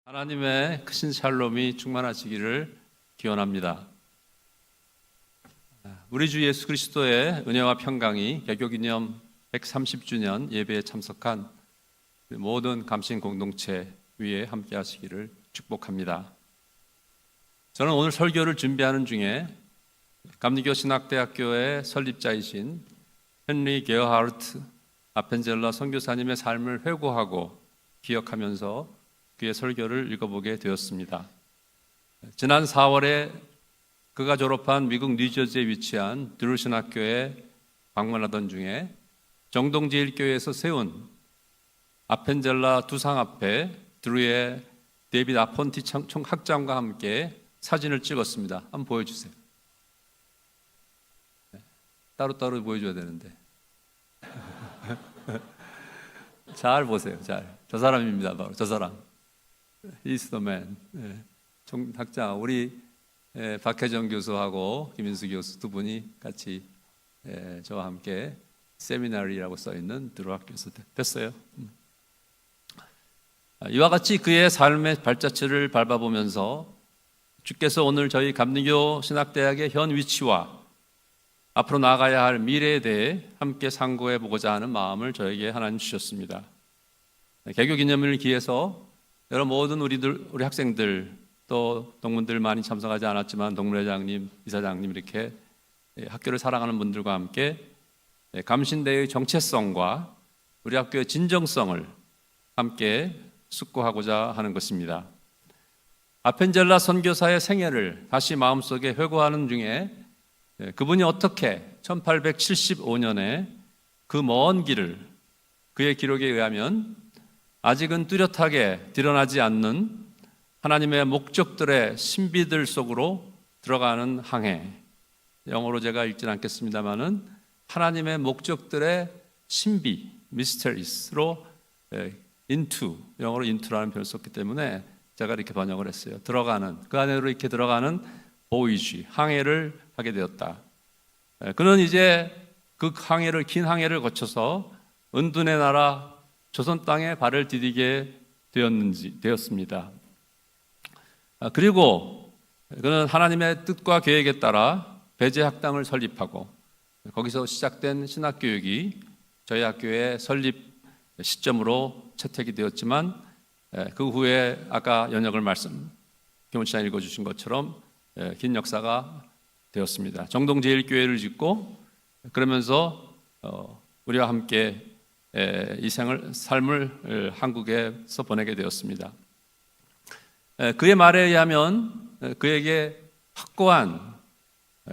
하나님의 크신 샬롬이 충만하시기를 기원합니다. 우리 주 예수 그리스도의 은혜와 평강이 개교기념 130주년 예배에 참석한 모든 감신 공동체 위에 함께 하시기를 축복합니다. 저는 오늘 설교를 준비하는 중에 감리교 신학대학교의 설립자이신 헨리 게어하르트 아펜젤러 선교사님의 삶을 회고하고 기억하면서 그의 설교를 읽어보게 되었습니다. 지난 4월에 그가 졸업한 미국 뉴저지에 위치한 드루 신학교에 방문하던 중에 정동제일교회에서 세운 아펜젤라 두상 앞에 드루의 데이빗 아폰티 총학장과 함께 사진을 찍었습니다. 한번 보여주세요. 따로따로 보여줘야 되는데 잘 보세요. 저 사람입니다. 바로 저 사람. He's the man. 총학장, 우리 박혜정 교수하고 김인수 교수 두 분이 같이 저와 함께 세미나리라고 써있는 드루학교에서 됐어요. 이와 같이 그의 삶의 발자취를 밟아보면서 주께서 오늘 저희 감리교 신학대학의 현 위치와 앞으로 나아가야 할 미래에 대해 함께 상고해 보고자 하는 마음을 저에게 하나님 주셨습니다. 개교기념일을 기해서 여러분 모든 우리 학생들 또 동문들 많이 참석하지 않았지만 동문회장님, 이사장님 이렇게 학교를 사랑하는 분들과 함께 감신대의 정체성과 우리 학교의 진정성을 함께 숙고하고자 하는 것입니다. 아펜젤라 선교사의 생애를 다시 마음속에 회고하는 중에 그분이 어떻게 1875년에 그 먼 길을 그의 기록에 의하면 아직은 뚜렷하게 드러나지 않는 하나님의 목적들의 신비들 속으로 들어가는 항해, 영어로 제가 읽진 않겠습니다마는 하나님의 목적들의 신비, mysteries로 into, 영어로 into라는 표현을 썼기 때문에 제가 이렇게 번역을 했어요. 들어가는, 그 안으로 이렇게 들어가는 보이지, 항해를 하게 되었다. 그는 이제 그 항해를, 긴 항해를 거쳐서 은둔의 나라 조선 땅에 발을 디디게 되었습니다. 그리고 그는 하나님의 뜻과 계획에 따라 배제학당을 설립하고 거기서 시작된 신학교육이 저희 학교의 설립 시점으로 채택이 되었지만 그 후에 아까 연역을 김원치장 읽어주신 것처럼 긴 역사가 되었습니다. 정동제일교회를 짓고 그러면서 우리와 함께 이 삶을 한국에서 보내게 되었습니다. 그의 말에 의하면 그에게 확고한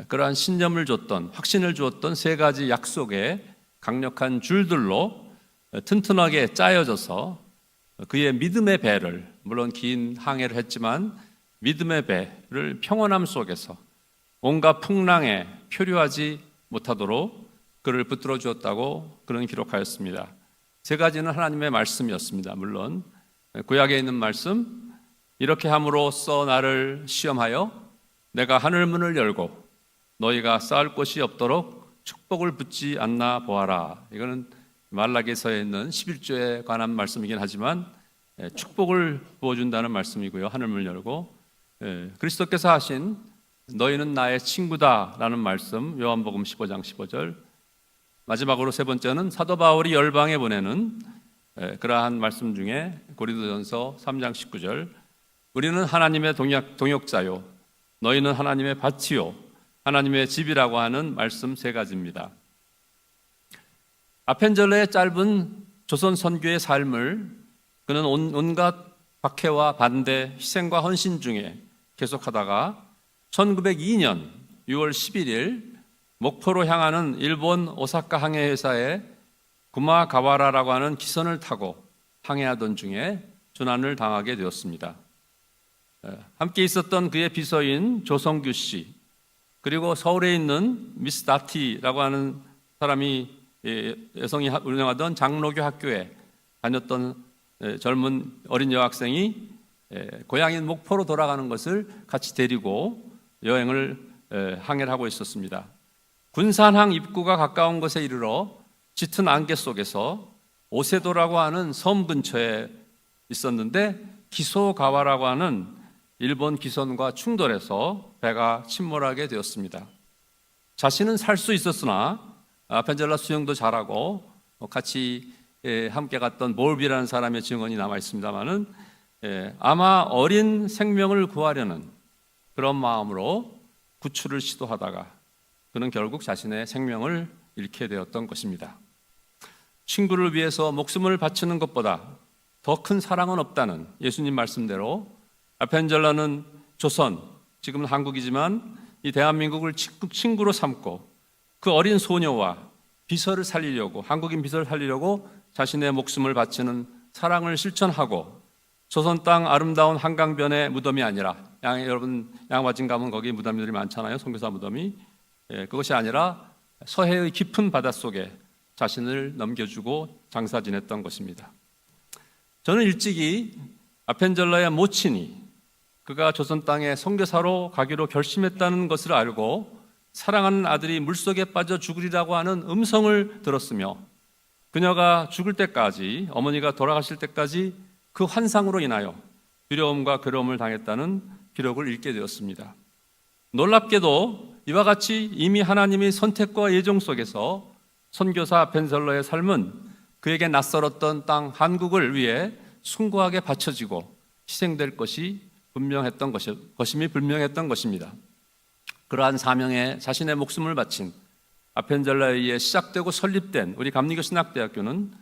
그러한 신념을 줬던, 확신을 주었던 세 가지 약속의 강력한 줄들로 튼튼하게 짜여져서 그의 믿음의 배를, 물론 긴 항해를 했지만 믿음의 배를 평온함 속에서 온갖 풍랑에 표류하지 못하도록 그를 붙들어 주었다고 그는 기록하였습니다. 세 가지는 하나님의 말씀이었습니다. 물론 구약에 있는 말씀, 이렇게 함으로써 나를 시험하여 내가 하늘 문을 열고 너희가 쌓을 곳이 없도록 축복을 붓지 않나 보아라. 이거는 말라기서에 있는 11조에 관한 말씀이긴 하지만 축복을 부어준다는 말씀이고요. 하늘 문을 열고 그리스도께서 하신 너희는 나의 친구다라는 말씀, 요한복음 15장 15절. 마지막으로 세 번째는 사도 바울이 열방에 보내는 그러한 말씀 중에 고린도전서 3장 19절, 우리는 하나님의 동역자요 너희는 하나님의 밭이요 하나님의 집이라고 하는 말씀 세 가지입니다. 아펜젤러의 짧은 조선 선교의 삶을 그는 온갖 박해와 반대, 희생과 헌신 중에 계속하다가 1902년 6월 11일 목포로 향하는 일본 오사카 항해회사의 구마가와라라고 하는 기선을 타고 항해하던 중에 조난을 당하게 되었습니다. 함께 있었던 그의 비서인 조성규 씨, 그리고 서울에 있는 미스 다티라고 하는 사람이 여성이 운영하던 장로교 학교에 다녔던 젊은 어린 여학생이 고향인 목포로 돌아가는 것을 같이 데리고 항해를 하고 있었습니다. 군산항 입구가 가까운 곳에 이르러 짙은 안개 속에서 오세도라고 하는 섬 근처에 있었는데 기소가와라고 하는 일본 기선과 충돌해서 배가 침몰하게 되었습니다. 자신은 살 수 있었으나 아펜젤라 수영도 잘하고 같이 함께 갔던 몰비라는 사람의 증언이 남아 있습니다만은 아마 어린 생명을 구하려는 그런 마음으로 구출을 시도하다가 그는 결국 자신의 생명을 잃게 되었던 것입니다. 친구를 위해서 목숨을 바치는 것보다 더 큰 사랑은 없다는 예수님 말씀대로 아펜젤라는 조선, 지금은 한국이지만 이 대한민국을 친구로 삼고 그 어린 소녀와 비서를 살리려고, 한국인 비서를 살리려고 자신의 목숨을 바치는 사랑을 실천하고 조선 땅 아름다운 한강변의 무덤이 아니라 여러분 양화진 가면 거기 무덤들이 많잖아요. 선교사 무덤이. 그것이 아니라 서해의 깊은 바닷속에 자신을 넘겨주고 장사 지냈던 것입니다. 저는 일찍이 아펜젤라의 모친이 그가 조선 땅에 선교사로 가기로 결심했다는 것을 알고 사랑하는 아들이 물속에 빠져 죽으리라고 하는 음성을 들었으며 그녀가 죽을 때까지, 어머니가 돌아가실 때까지 그 환상으로 인하여 두려움과 괴로움을 당했다는 기록을 읽게 되었습니다. 놀랍게도 이와 같이 이미 하나님의 선택과 예정 속에서 선교사 아펜젤라의 삶은 그에게 낯설었던 땅 한국을 위해 숭고하게 바쳐지고 희생될 것이 분명했던 것입니다. 그러한 사명에 자신의 목숨을 바친 아펜젤라에 의해 시작되고 설립된 우리 감리교 신학대학교는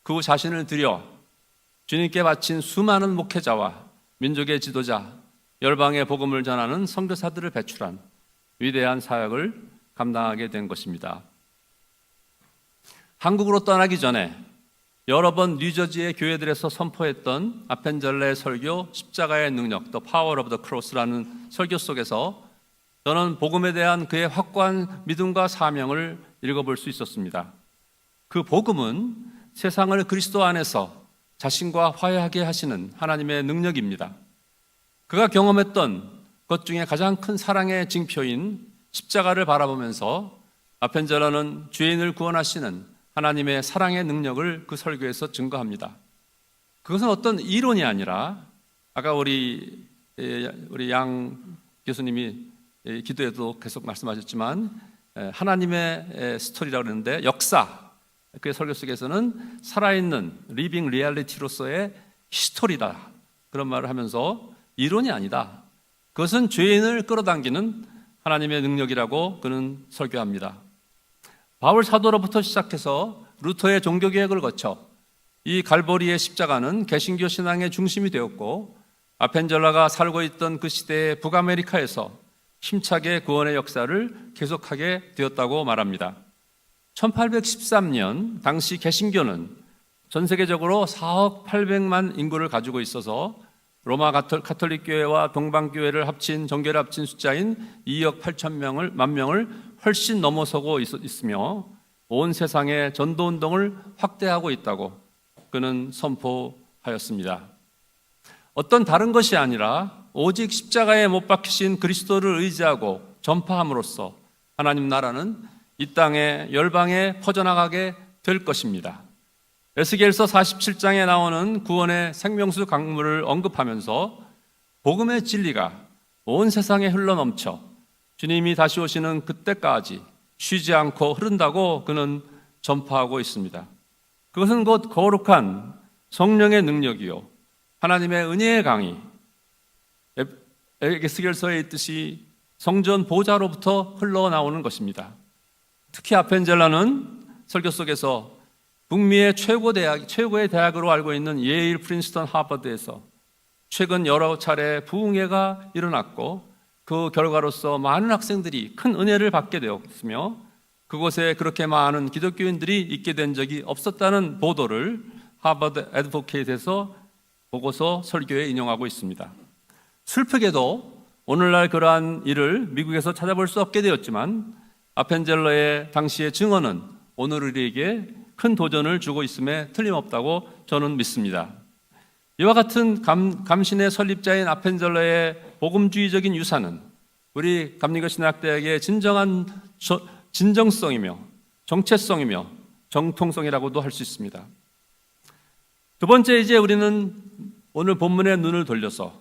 그 자신을 들여 주님께 바친 수많은 목회자와 민족의 지도자, 열방의 복음을 전하는 선교사들을 배출한 위대한 사역을 감당하게 된 것입니다. 한국으로 떠나기 전에 여러 번 뉴저지의 교회들에서 선포했던 아펜젤라의 설교 십자가의 능력, The Power of the Cross라는 설교 속에서 저는 복음에 대한 그의 확고한 믿음과 사명을 읽어볼 수 있었습니다. 그 복음은 세상을 그리스도 안에서 자신과 화해하게 하시는 하나님의 능력입니다. 그가 경험했던 것 중에 가장 큰 사랑의 징표인 십자가를 바라보면서 아펜젤라는 죄인을 구원하시는 하나님의 사랑의 능력을 그 설교에서 증거합니다. 그것은 어떤 이론이 아니라 아까 우리 양 교수님이 기도에도 계속 말씀하셨지만 하나님의 스토리라고 그러는데 역사, 그의 설교 속에서는 살아있는 리빙 리얼리티로서의 히스토리다 그런 말을 하면서 이론이 아니다. 그것은 죄인을 끌어당기는 하나님의 능력이라고 그는 설교합니다. 바울 사도로부터 시작해서 루터의 종교개혁을 거쳐 이 갈보리의 십자가는 개신교 신앙의 중심이 되었고 아펜젤라가 살고 있던 그 시대의 북아메리카에서 힘차게 구원의 역사를 계속하게 되었다고 말합니다. 1813년 당시 개신교는 전 세계적으로 4억 800만 인구를 가지고 있어서 로마 가톨릭 교회와 동방교회를 합친 정교를 합친 숫자인 2억 8천 만 명을 훨씬 넘어서고 있으며 온 세상에 전도운동을 확대하고 있다고 그는 선포하였습니다. 어떤 다른 것이 아니라 오직 십자가에 못 박히신 그리스도를 의지하고 전파함으로써 하나님 나라는 이 땅에 열방에 퍼져나가게 될 것입니다. 에스겔서 47장에 나오는 구원의 생명수 강물을 언급하면서 복음의 진리가 온 세상에 흘러넘쳐 주님이 다시 오시는 그때까지 쉬지 않고 흐른다고 그는 전파하고 있습니다. 그것은 곧 거룩한 성령의 능력이요 하나님의 은혜의 강이 에스겔서에 있듯이 성전 보좌로부터 흘러나오는 것입니다. 특히 아펜젤라는 설교 속에서 북미의 최고의 대학으로 알고 있는 예일, 프린스턴, 하버드에서 최근 여러 차례 부흥회가 일어났고 그 결과로서 많은 학생들이 큰 은혜를 받게 되었으며 그곳에 그렇게 많은 기독교인들이 있게 된 적이 없었다는 보도를 하버드 애드보케이트에서 보고서 설교에 인용하고 있습니다. 슬프게도 오늘날 그러한 일을 미국에서 찾아볼 수 없게 되었지만 아펜젤러의 당시의 증언은 오늘 우리에게 큰 도전을 주고 있음에 틀림없다고 저는 믿습니다. 이와 같은 감신의 설립자인 아펜젤러의 복음주의적인 유산은 우리 감리교 신학대학의 진정한 진정성이며 정체성이며 정통성이라고도 할 수 있습니다. 두 번째, 이제 우리는 오늘 본문의 눈을 돌려서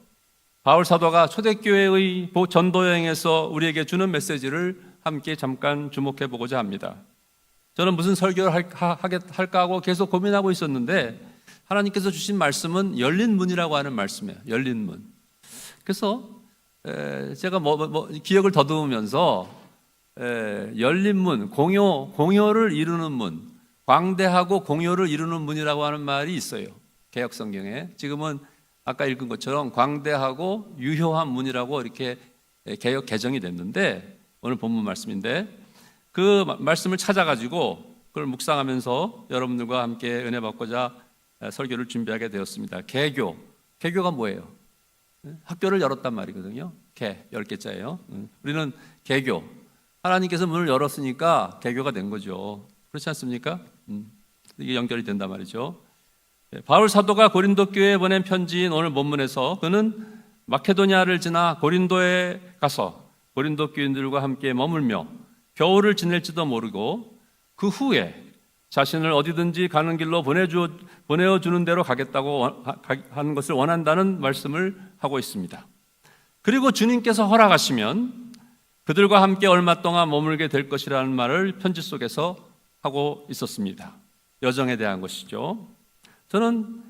바울 사도가 초대교회의 전도 여행에서 우리에게 주는 메시지를 함께 잠깐 주목해 보고자 합니다. 저는 무슨 설교를 할까 하고 계속 고민하고 있었는데 하나님께서 주신 말씀은 열린 문이라고 하는 말씀이에요. 열린 문. 그래서 제가 기억을 더듬으면서 열린 문, 공효를 이루는 문, 광대하고 공효를 이루는 문이라고 하는 말이 있어요. 개역 성경에. 지금은 아까 읽은 것처럼 광대하고 유효한 문이라고 이렇게 개역 개정이 됐는데 오늘 본문 말씀인데 그 말씀을 찾아가지고 그걸 묵상하면서 여러분들과 함께 은혜 받고자 설교를 준비하게 되었습니다. 개교가 뭐예요? 학교를 열었단 말이거든요. 10개자예요. 우리는 개교. 하나님께서 문을 열었으니까 개교가 된 거죠. 그렇지 않습니까? 이게 연결이 된단 말이죠. 바울 사도가 고린도 교회에 보낸 편지인 오늘 본문에서 그는 마케도니아를 지나 고린도에 가서 고린도 교인들과 함께 머물며 겨울을 지낼지도 모르고 그 후에 자신을 어디든지 가는 길로 보내어주는 대로 가겠다고 하는 것을 원한다는 말씀을 하고 있습니다. 그리고 주님께서 허락하시면 그들과 함께 얼마 동안 머물게 될 것이라는 말을 편지 속에서 하고 있었습니다. 여정에 대한 것이죠. 저는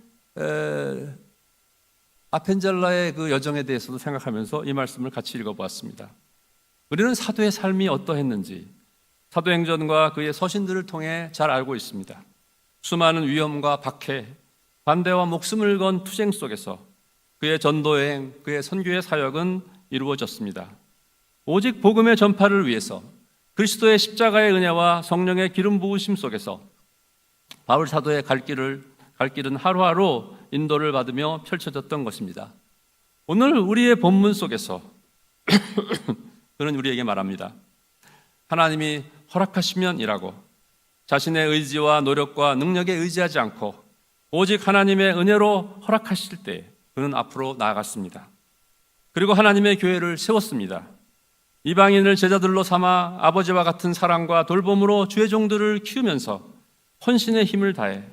아펜젤라의 그 여정에 대해서도 생각하면서 이 말씀을 같이 읽어보았습니다. 우리는 사도의 삶이 어떠했는지 사도행전과 그의 서신들을 통해 잘 알고 있습니다. 수많은 위험과 박해, 반대와 목숨을 건 투쟁 속에서 그의 전도여행, 그의 선교의 사역은 이루어졌습니다. 오직 복음의 전파를 위해서 그리스도의 십자가의 은혜와 성령의 기름 부으심 속에서 바울 사도의 갈 길은 하루하루 인도를 받으며 펼쳐졌던 것입니다. 오늘 우리의 본문 속에서 그는 우리에게 말합니다. 하나님이 허락하시면 일하고 자신의 의지와 노력과 능력에 의지하지 않고 오직 하나님의 은혜로 허락하실 때 그는 앞으로 나아갔습니다. 그리고 하나님의 교회를 세웠습니다. 이방인을 제자들로 삼아 아버지와 같은 사랑과 돌봄으로 주의 종들을 키우면서 헌신의 힘을 다해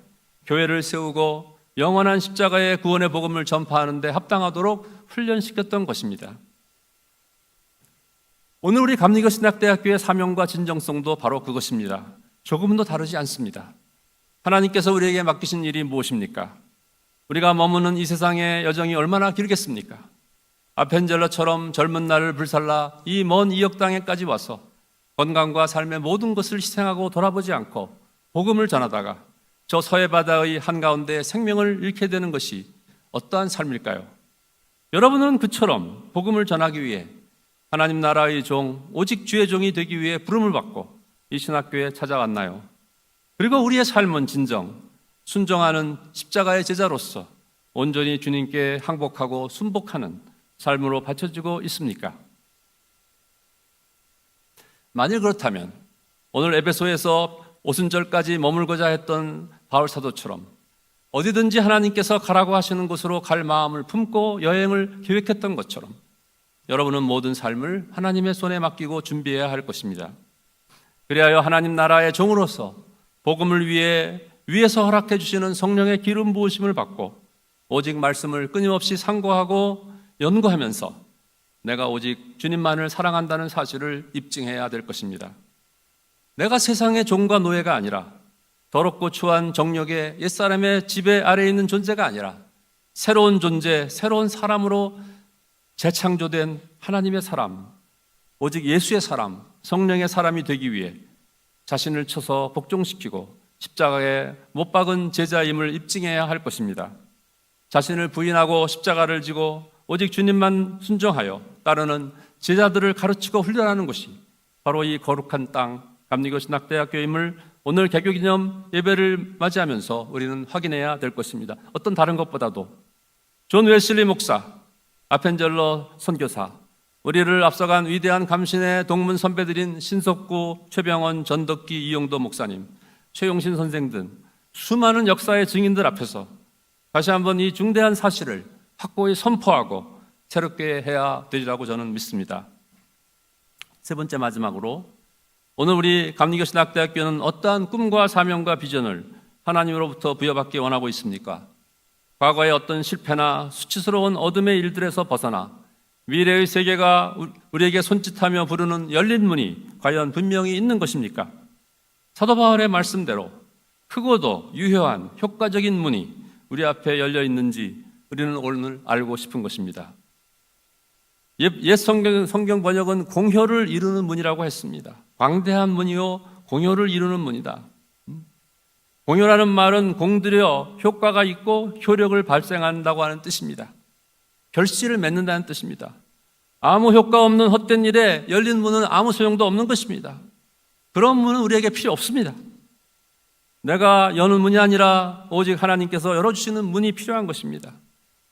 교회를 세우고 영원한 십자가의 구원의 복음을 전파하는 데 합당하도록 훈련시켰던 것입니다. 오늘 우리 감리교 신학대학교의 사명과 진정성도 바로 그것입니다. 조금도 다르지 않습니다. 하나님께서 우리에게 맡기신 일이 무엇입니까? 우리가 머무는 이 세상의 여정이 얼마나 길겠습니까? 아펜젤러처럼 젊은 날을 불살라 이 먼 이역 땅에까지 와서 건강과 삶의 모든 것을 희생하고 돌아보지 않고 복음을 전하다가 저 서해 바다의 한가운데 생명을 잃게 되는 것이 어떠한 삶일까요? 여러분은 그처럼 복음을 전하기 위해 하나님 나라의 종, 오직 주의 종이 되기 위해 부름을 받고 이 신학교에 찾아왔나요? 그리고 우리의 삶은 진정 순종하는 십자가의 제자로서 온전히 주님께 항복하고 순복하는 삶으로 바쳐지고 있습니까? 만일 그렇다면 오늘 에베소에서 오순절까지 머물고자 했던 바울 사도처럼 어디든지 하나님께서 가라고 하시는 곳으로 갈 마음을 품고 여행을 계획했던 것처럼 여러분은 모든 삶을 하나님의 손에 맡기고 준비해야 할 것입니다. 그리하여 하나님 나라의 종으로서 복음을 위해 위에서 허락해 주시는 성령의 기름 부으심을 받고 오직 말씀을 끊임없이 상고하고 연구하면서 내가 오직 주님만을 사랑한다는 사실을 입증해야 될 것입니다. 내가 세상의 종과 노예가 아니라 더럽고 추한 정욕의 옛사람의 지배 아래에 있는 존재가 아니라 새로운 존재, 새로운 사람으로 재창조된 하나님의 사람, 오직 예수의 사람, 성령의 사람이 되기 위해 자신을 쳐서 복종시키고 십자가에 못 박은 제자임을 입증해야 할 것입니다. 자신을 부인하고 십자가를 지고 오직 주님만 순종하여 따르는 제자들을 가르치고 훈련하는 것이 바로 이 거룩한 땅 감리교 신학대학교임을 오늘 개교기념 예배를 맞이하면서 우리는 확인해야 될 것입니다. 어떤 다른 것보다도 존 웨슬리 목사, 아펜젤러 선교사, 우리를 앞서간 위대한 감신의 동문 선배들인 신석구, 최병원, 전덕기, 이용도 목사님, 최용신 선생 등 수많은 역사의 증인들 앞에서 다시 한번 이 중대한 사실을 확고히 선포하고 새롭게 해야 되리라고 저는 믿습니다. 세 번째 마지막으로 오늘 우리 감리교 신학대학교는 어떠한 꿈과 사명과 비전을 하나님으로부터 부여받기 원하고 있습니까? 과거의 어떤 실패나 수치스러운 어둠의 일들에서 벗어나 미래의 세계가 우리에게 손짓하며 부르는 열린 문이 과연 분명히 있는 것입니까? 사도 바울의 말씀대로 크고도 유효한 효과적인 문이 우리 앞에 열려 있는지 우리는 오늘 알고 싶은 것입니다. 옛 성경 번역은 공효를 이루는 문이라고 했습니다. 광대한 문이요 공효를 이루는 문이다. 공효라는 말은 공들여 효과가 있고 효력을 발생한다고 하는 뜻입니다. 결실을 맺는다는 뜻입니다. 아무 효과 없는 헛된 일에 열린 문은 아무 소용도 없는 것입니다. 그런 문은 우리에게 필요 없습니다. 내가 여는 문이 아니라 오직 하나님께서 열어주시는 문이 필요한 것입니다.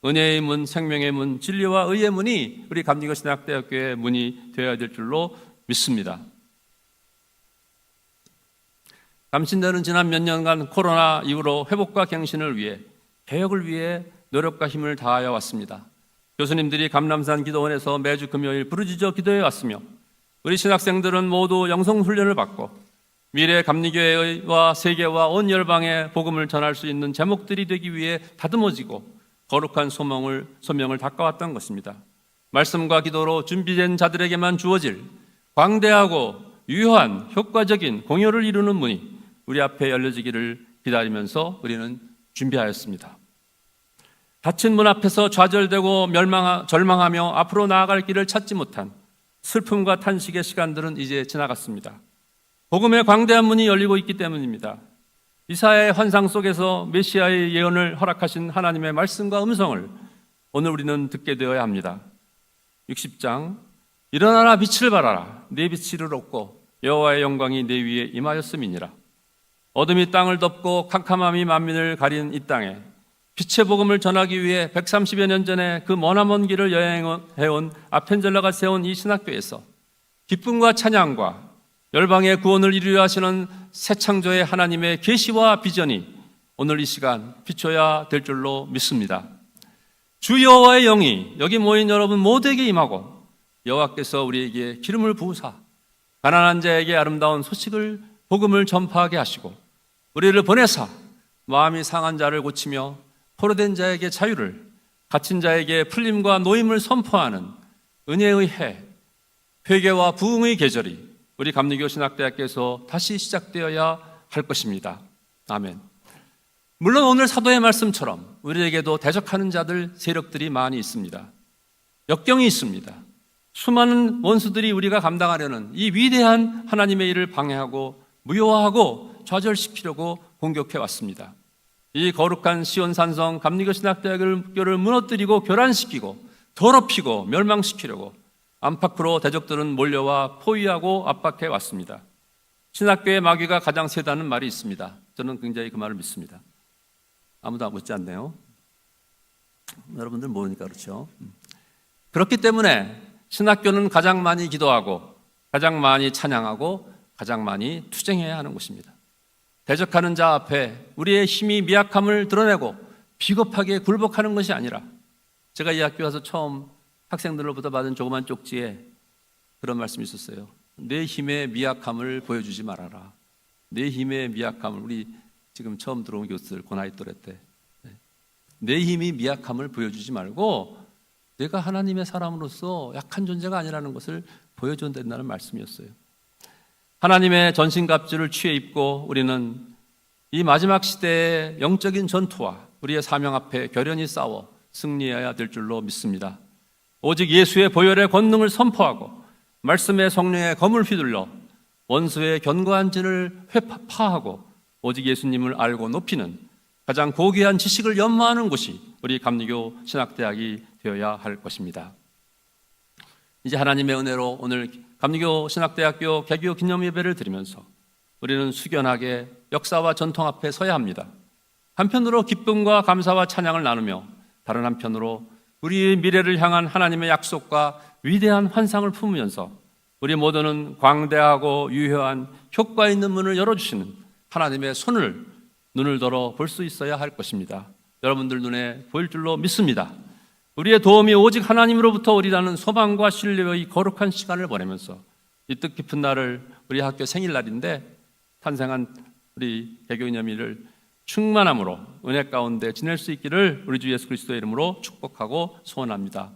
은혜의 문, 생명의 문, 진리와 의의 문이 우리 감리교 신학대학교의 문이 되어야 될 줄로 믿습니다. 감신대는 지난 몇 년간 코로나 이후로 회복과 갱신을 위해, 개혁을 위해 노력과 힘을 다하여 왔습니다. 교수님들이 감람산 기도원에서 매주 금요일 부르짖어 기도해 왔으며 우리 신학생들은 모두 영성훈련을 받고 미래 감리교회와 세계와 온 열방에 복음을 전할 수 있는 제목들이 되기 위해 다듬어지고 거룩한 소명을 닦아왔던 것입니다. 말씀과 기도로 준비된 자들에게만 주어질 광대하고 유효한 효과적인 공효를 이루는 문이 우리 앞에 열려지기를 기다리면서 우리는 준비하였습니다. 닫힌 문 앞에서 좌절되고 절망하며 앞으로 나아갈 길을 찾지 못한 슬픔과 탄식의 시간들은 이제 지나갔습니다. 복음의 광대한 문이 열리고 있기 때문입니다. 이사야의 환상 속에서 메시아의 예언을 허락하신 하나님의 말씀과 음성을 오늘 우리는 듣게 되어야 합니다. 60장 일어나라 빛을 발하라 내 빛이 이르렀고 여호와의 영광이 내 위에 임하였음이니라. 어둠이 땅을 덮고 캄캄함이 만민을 가린 이 땅에 빛의 복음을 전하기 위해 130여 년 전에 그 머나먼 길을 여행해온 아펜젤러가 세운 이 신학교에서 기쁨과 찬양과 열방의 구원을 이루려 하시는 새 창조의 하나님의 계시와 비전이 오늘 이 시간 비춰야 될 줄로 믿습니다. 주 여호와의 영이 여기 모인 여러분 모두에게 임하고 여호와께서 우리에게 기름을 부으사 가난한 자에게 아름다운 소식을 복음을 전파하게 하시고 우리를 보내사 마음이 상한 자를 고치며 포로된 자에게 자유를 갇힌 자에게 풀림과 노임을 선포하는 은혜의 해, 회개와 부흥의 계절이 우리 감리교 신학대학교에서 다시 시작되어야 할 것입니다. 아멘. 물론 오늘 사도의 말씀처럼 우리에게도 대적하는 자들, 세력들이 많이 있습니다. 역경이 있습니다. 수많은 원수들이 우리가 감당하려는 이 위대한 하나님의 일을 방해하고 무효화하고 좌절시키려고 공격해 왔습니다. 이 거룩한 시온산성 감리교 신학대학교를 무너뜨리고 교란시키고 더럽히고 멸망시키려고 안팎으로 대적들은 몰려와 포위하고 압박해 왔습니다. 신학교의 마귀가 가장 세다는 말이 있습니다. 저는 굉장히 그 말을 믿습니다. 아무도 묻지 않네요. 여러분들 모르니까 그렇죠. 그렇기 때문에 신학교는 가장 많이 기도하고 가장 많이 찬양하고 가장 많이 투쟁해야 하는 곳입니다. 대적하는 자 앞에 우리의 힘이 미약함을 드러내고 비겁하게 굴복하는 것이 아니라, 제가 이 학교 와서 처음 학생들로부터 받은 조그만 쪽지에 그런 말씀이 있었어요. 내 힘의 미약함을 보여주지 말아라. 내 힘의 미약함을, 우리 지금 처음 들어온 교수들 고나이 또래 때, 내 힘이 미약함을 보여주지 말고 내가 하나님의 사람으로서 약한 존재가 아니라는 것을 보여줘야 된다는 말씀이었어요. 하나님의 전신갑주를 취해 입고 우리는 이 마지막 시대의 영적인 전투와 우리의 사명 앞에 결연히 싸워 승리해야 될 줄로 믿습니다. 오직 예수의 보혈의 권능을 선포하고 말씀의 성령의 검을 휘둘러 원수의 견고한 진을 회파하고 오직 예수님을 알고 높이는 가장 고귀한 지식을 연마하는 곳이 우리 감리교 신학대학이 되어야 할 것입니다. 이제 하나님의 은혜로 오늘 감리교 신학대학교 개교 기념 예배를 드리면서 우리는 숙연하게 역사와 전통 앞에 서야 합니다. 한편으로 기쁨과 감사와 찬양을 나누며 다른 한편으로 우리의 미래를 향한 하나님의 약속과 위대한 환상을 품으면서 우리 모두는 광대하고 유효한 효과 있는 문을 열어주시는 하나님의 눈을 들어 볼 수 있어야 할 것입니다. 여러분들 눈에 보일 줄로 믿습니다. 우리의 도움이 오직 하나님으로부터 오리라는 소망과 신뢰의 거룩한 시간을 보내면서 이 뜻깊은 날을, 우리 학교 생일날인데 탄생한 우리 개교기념일을 충만함으로 은혜 가운데 지낼 수 있기를 우리 주 예수 그리스도의 이름으로 축복하고 소원합니다.